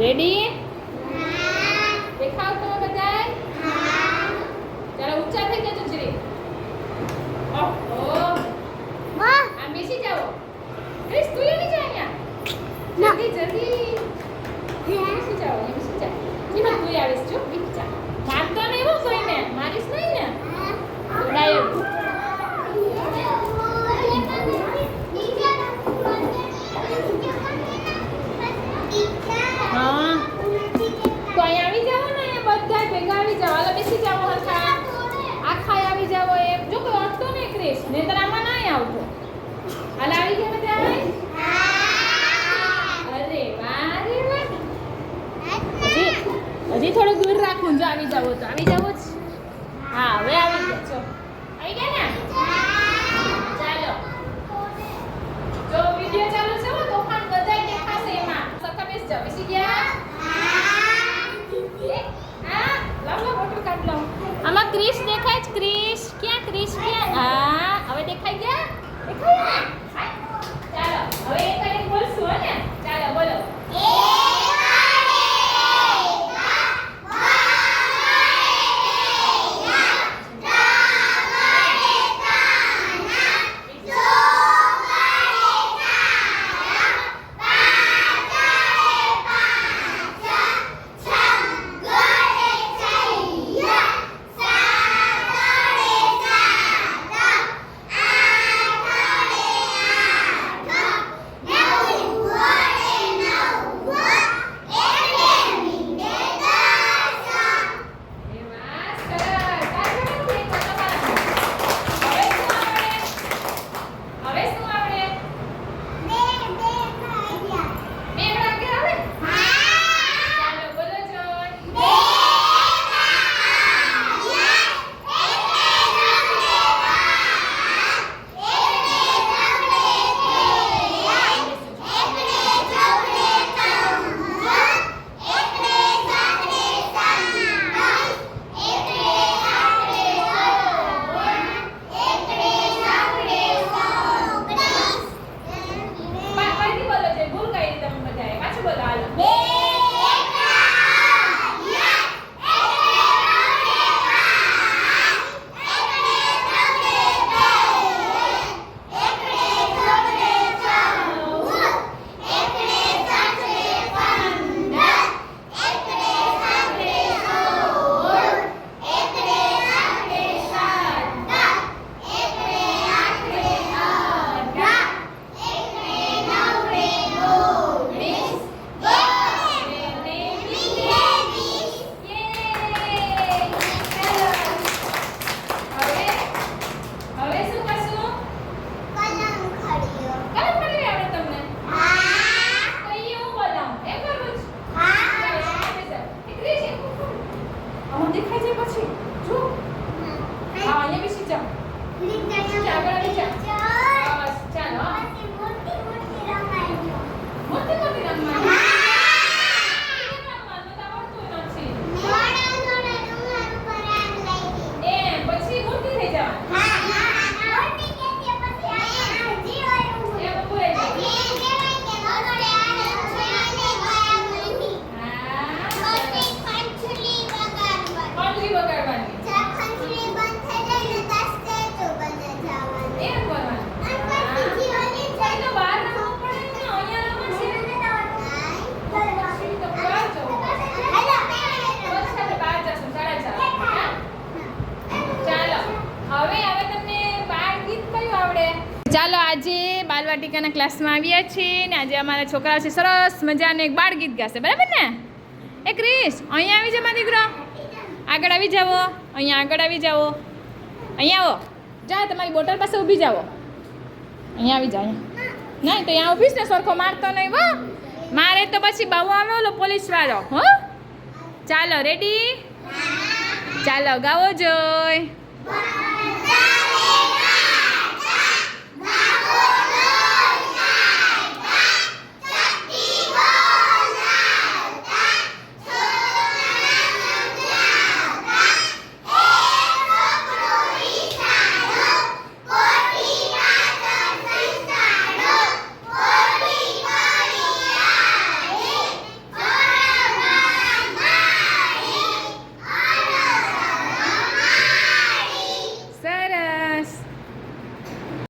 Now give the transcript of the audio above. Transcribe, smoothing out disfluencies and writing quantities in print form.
Ready? દેખાવ તમે બધાય? ચાલો ઊંચા થઈ જજો જરી. ઓહો આ બેસી જાઓ. ક્રિસ તું એની જા અહીંયા. જલ્દી બેસી જાઓ. એમ બેસી જા. એમાં તું આવીશ જો બેસી જા. મારતો નહીં હો કોઈને. મારીશ નહીં ને? ડાયર હા તો અહીંયા આવી જાઓ ને બધા ભેગા આવી જાઓ. હાલો બેસી જાઓ હરખા. આખા આવી જાઓ એમ. જો કોઈ અટતો નહીં ક્રિસ. નહીંતર આમાં નહીં આવતો. હાલ આવી ગયા બધા? અરે વાહ રે વાહ. હજી થોડું દૂર રાખું. જો આવી જાઓ તો આવી જાઓ જ. હા હવે આવી ગયા. છો આવી ગયા ને? ચાલો જો વિડિયો ચાલુ છે હો તોફાન બધાય દેખાશે એમાં. સરખા બેસી જાઓ. બેસી ગયા? હા લાવ ફોટો કાઢ લો. આમાં ક્રિશ દેખાય છે? ક્રિશ ક્યાં? ક્રિશ ક્યાં? હા હવે દેખાઈ ગયા? દેખાય? ચાલો હવે એક કરીને બોલશું હો ને. ચાલો બોલો. ચાલો આજે બાલવાટિકાના ક્લાસમાં આવ્યા છીએ ને આજે અમારા છોકરાઓ છે સરસ મજાનું એક બાળ ગીત ગાશે. બરાબર ને? એ ક્રિશ અહીંયા આવી જા મારો દીકરો. આગળ આવી જાઓ. અહીંયા આગળ આવી જાઓ. અહીંયા આવો. જા તમારી બોટલ પાસે ઊભી જાઓ. અહીંયા આવી જાઓ. નહીં તો અહીંયા ઊભીશ ને સરખો મારતો નહીં હો. મારે તો પછી બહુ આવે ઓલો પોલીસવાળો. હો ચાલો રેડી? ચાલો ગાવો જોઈ.